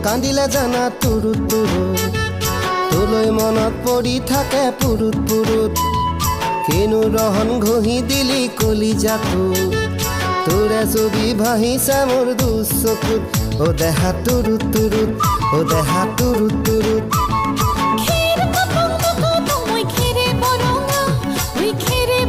কান্দিলে জানা তুৰুত তুৰুত তোলৈ মনত পৰি থাকে পুৰুত পুৰুত কিনো ৰহন ঘঁহি দিলি কলিজাটো তোৰে ছবি ভাহিছে মোৰ দুচকুত ও দেহা তুৰুত তুৰুত ও দেহা তুৰুত তুৰুত